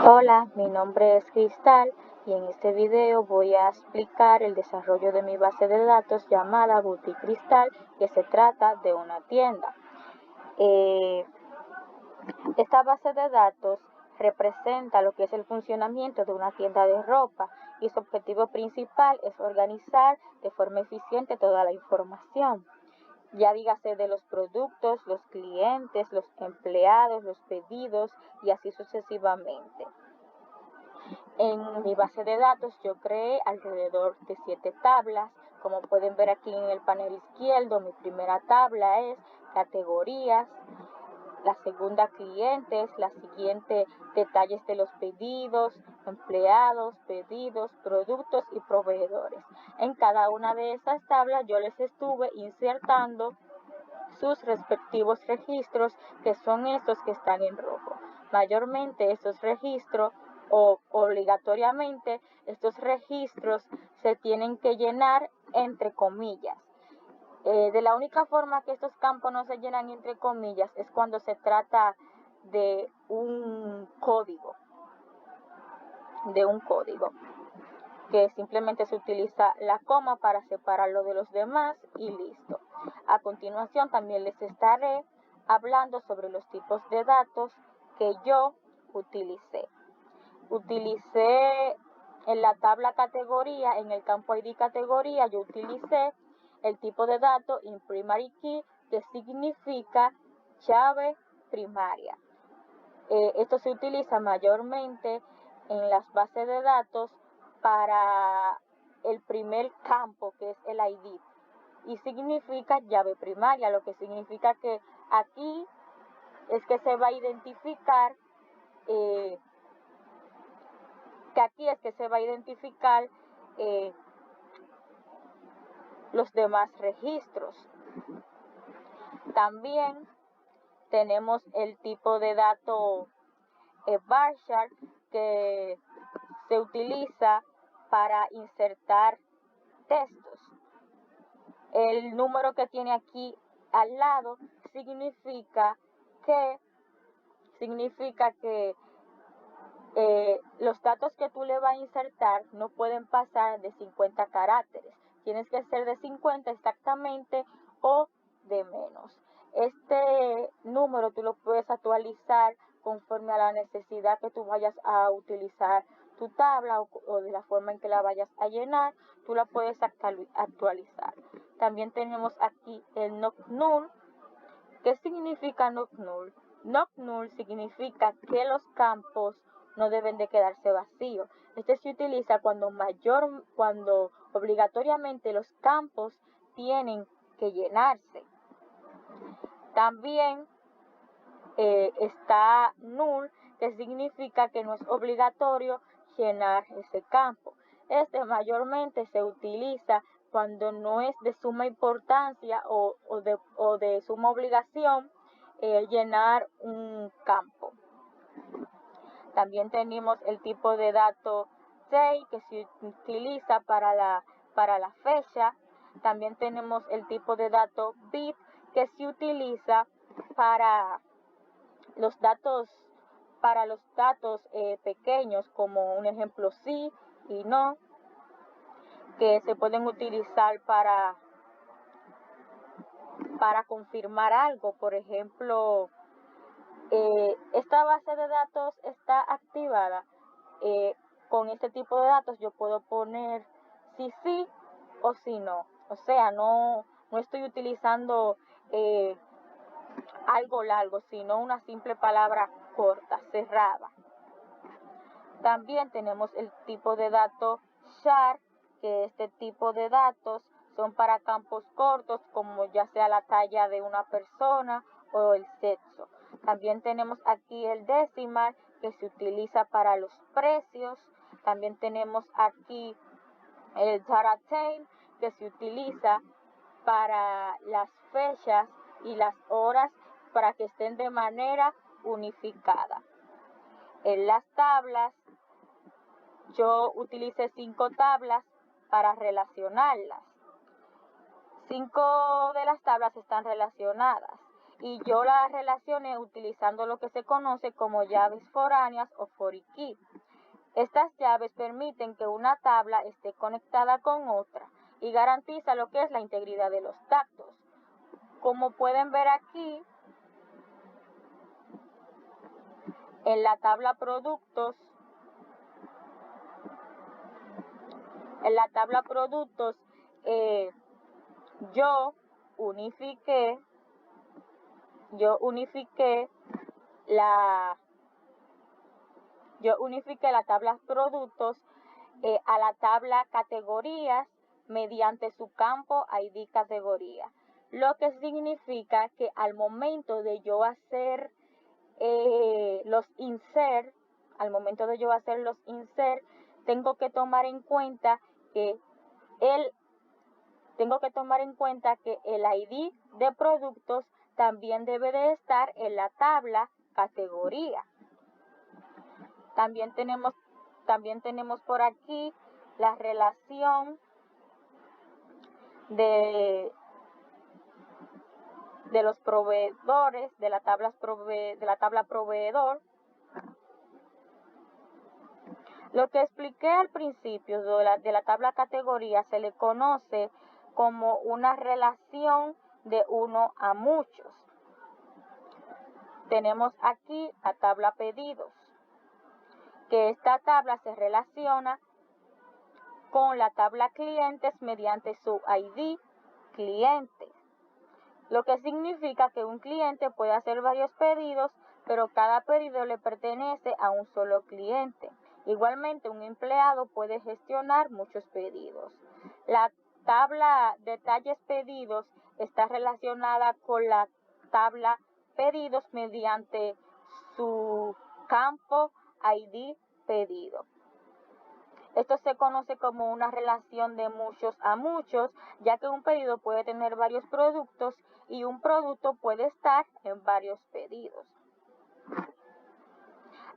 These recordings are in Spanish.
Hola, mi nombre es Cristal y en este video voy a explicar el desarrollo de mi base de datos llamada Boutique Cristal, que se trata de una tienda. Esta base de datos representa lo que es el funcionamiento de una tienda de ropa y su objetivo principal es organizar de forma eficiente toda la información, ya dígase de los productos, los clientes, los empleados, los pedidos y así sucesivamente. En mi base de datos yo creé alrededor de 7 tablas. Como pueden ver aquí en el panel izquierdo, mi primera tabla es categorías, la segunda clientes, la siguiente detalles de los pedidos, empleados, pedidos, productos y proveedores. En cada una de estas tablas yo les estuve insertando sus respectivos registros, que son estos que están en rojo. Mayormente estos registros o obligatoriamente estos registros se tienen que llenar entre comillas. De la única forma que estos campos no se llenan entre comillas es cuando se trata de un código, que simplemente se utiliza la coma para separarlo de los demás y listo. A continuación también les estaré hablando sobre los tipos de datos que yo utilicé. Utilicé en la tabla categoría, en el campo ID categoría, yo utilicé el tipo de dato in primary key, que significa llave primaria. Esto se utiliza mayormente en las bases de datos para el primer campo, que es el ID, y significa llave primaria, lo que significa que aquí es que se va a identificar los demás registros. También tenemos el tipo de dato bar chart, que se utiliza para insertar textos. El número que tiene aquí al lado significa que los datos que tú le vas a insertar no pueden pasar de 50 caracteres. Tienes que ser de 50 exactamente o de menos. Este número tú lo puedes actualizar conforme a la necesidad que tú vayas a utilizar tu tabla o de la forma en que la vayas a llenar, tú la puedes actualizar. También tenemos aquí el not null. ¿Qué significa not null? Not null significa que los campos no deben de quedarse vacíos. Este se utiliza cuando obligatoriamente los campos tienen que llenarse. También está null, que significa que no es obligatorio llenar ese campo. Este mayormente se utiliza cuando no es de suma importancia o de suma obligación llenar un campo. También tenemos el tipo de dato day, que se utiliza para la fecha. También tenemos el tipo de dato bit, que se utiliza para los datos pequeños, como un ejemplo sí y no, que se pueden utilizar para confirmar algo. Por ejemplo, esta base de datos está activada. Con este tipo de datos yo puedo poner si sí o si no. O sea, no estoy utilizando algo largo, sino una simple palabra corta, cerrada. También tenemos el tipo de dato char, que este tipo de datos son para campos cortos, como ya sea la talla de una persona o el sexo. También tenemos aquí el decimal, que se utiliza para los precios. También tenemos aquí el data time, que se utiliza para las fechas y las horas, para que estén de manera unificada. En las tablas, yo utilicé 5 tablas para relacionarlas. 5 de las tablas están relacionadas. y yo las relacioné utilizando lo que se conoce como llaves foráneas o foreign key. Estas llaves permiten que una tabla esté conectada con otra y garantiza lo que es la integridad de los datos. Como pueden ver aquí, en la tabla productos, yo unifiqué la tabla productos a la tabla categorías mediante su campo ID categoría, lo que significa que al momento de yo hacer los insert, tengo que tomar en cuenta que el ID de productos también debe de estar en la tabla categoría. También tenemos por aquí la relación de los proveedores, de la tabla proveedor. Lo que expliqué al principio de la tabla categoría se le conoce como una relación de uno a muchos. Tenemos aquí la tabla pedidos, que esta tabla se relaciona con la tabla clientes mediante su ID cliente, lo que significa que un cliente puede hacer varios pedidos, pero cada pedido le pertenece a un solo cliente. Igualmente, un empleado puede gestionar muchos pedidos. La tabla detalles pedidos está relacionada con la tabla pedidos mediante su campo ID pedido. Esto se conoce como una relación de muchos a muchos, ya que un pedido puede tener varios productos y un producto puede estar en varios pedidos.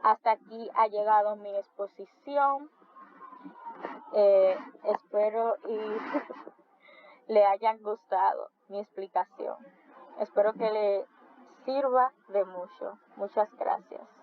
Hasta aquí ha llegado mi exposición. Espero y le hayan gustado mi explicación. Espero que le sirva de mucho. Muchas gracias.